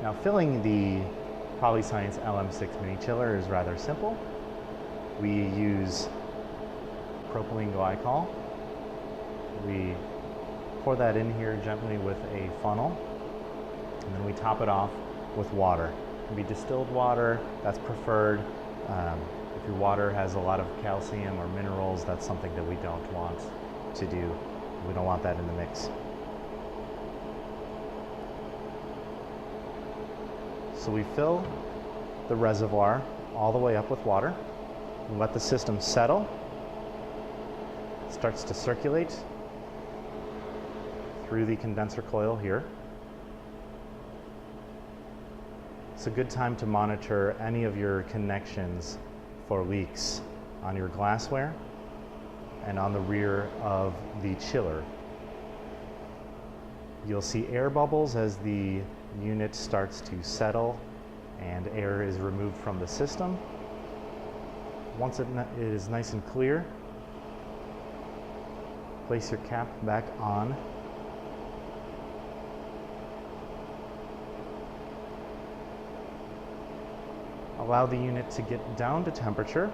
Now filling the Polyscience LM6 mini chiller is rather simple. We use propylene glycol. We pour that in here gently with a funnel, and then we top it off with water. It can be distilled water, that's preferred. If your water has a lot of calcium or minerals, that's something that we don't want to do. We don't want that in the mix. So we fill the reservoir all the way up with water. We let the system settle. It starts to circulate through the condenser coil here. It's a good time to monitor any of your connections for leaks on your glassware and on the rear of the chiller. You'll see air bubbles as the unit starts to settle and air is removed from the system. Once it is nice and clear, place your cap back on. Allow the unit to get down to temperature.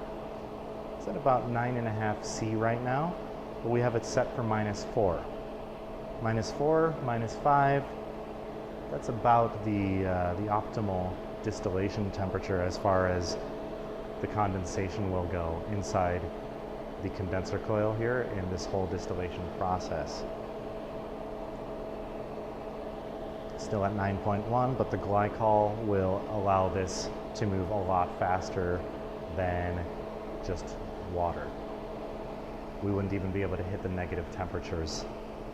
It's at about 9.5 C right now, but we have it set for -4. -4, -5, that's about the optimal distillation temperature as far as the condensation will go inside the condenser coil here in this whole distillation process. Still at 9.1, but the glycol will allow this to move a lot faster than just water. We wouldn't even be able to hit the negative temperatures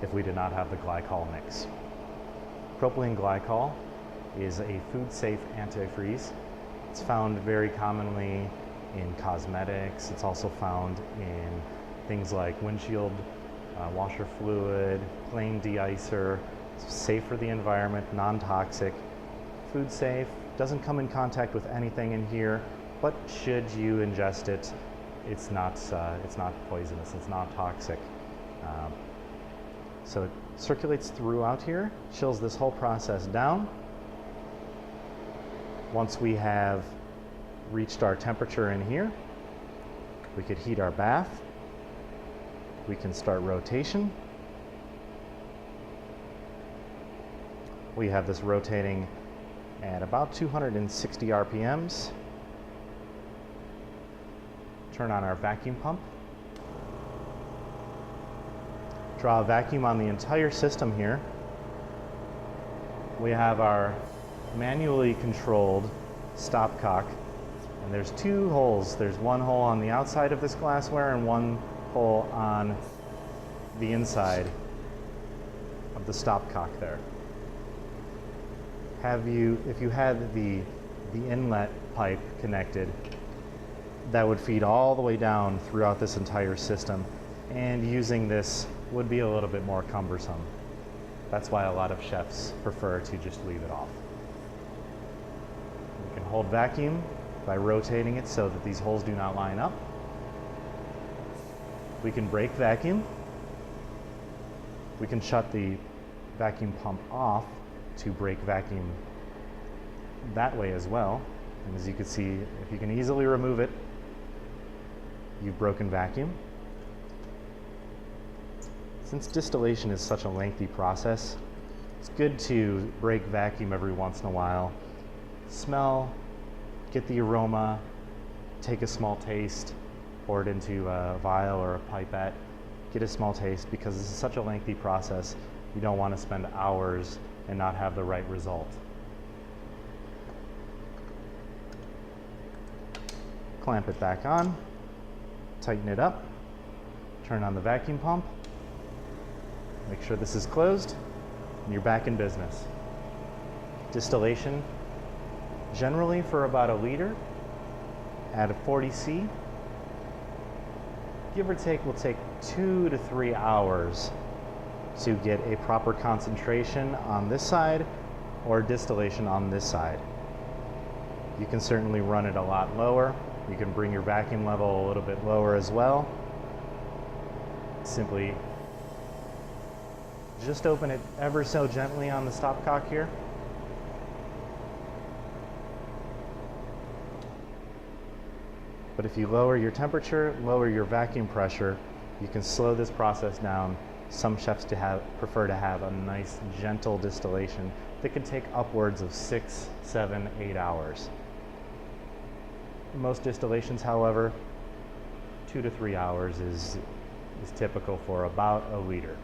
if we did not have the glycol mix. Propylene glycol is a food-safe antifreeze. It's found very commonly in cosmetics. It's also found in things like windshield washer fluid, plane de-icer. It's safe for the environment, non-toxic, food safe, doesn't come in contact with anything in here, but should you ingest it, it's not poisonous, it's not toxic. So it circulates throughout here, chills this whole process down. Once we have reached our temperature in here, we could heat our bath. We can start rotation. We have this rotating at about 260 RPMs. Turn on our vacuum pump. Draw a vacuum on the entire system here. We have our manually controlled stopcock, and there's two holes. There's one hole on the outside of this glassware and one hole on the inside of the stopcock there. If you had the inlet pipe connected, that would feed all the way down throughout this entire system, and using this would be a little bit more cumbersome. That's why a lot of chefs prefer to just leave it off. We can hold vacuum by rotating it so that these holes do not line up. We can break vacuum. We can shut the vacuum pump off to break vacuum that way as well. And as you can see, if you can easily remove it, you've broken vacuum. Since distillation is such a lengthy process, it's good to break vacuum every once in a while. Smell, get the aroma, take a small taste, pour it into a vial or a pipette, get a small taste, because this is such a lengthy process. You don't want to spend hours and not have the right result. Clamp it back on, tighten it up, turn on the vacuum pump, make sure this is closed, and you're back in business. Distillation, generally for about 1 liter at a 40 C, give or take, will take 2 to 3 hours to get a proper concentration on this side or distillation on this side. You can certainly run it a lot lower. You can bring your vacuum level a little bit lower as well. Simply just open it ever so gently on the stopcock here. But if you lower your temperature, lower your vacuum pressure, you can slow this process down. Some chefs prefer to have a nice gentle distillation that can take upwards of 6, 7, 8 hours. Most distillations, however, 2 to 3 hours is typical for about a liter.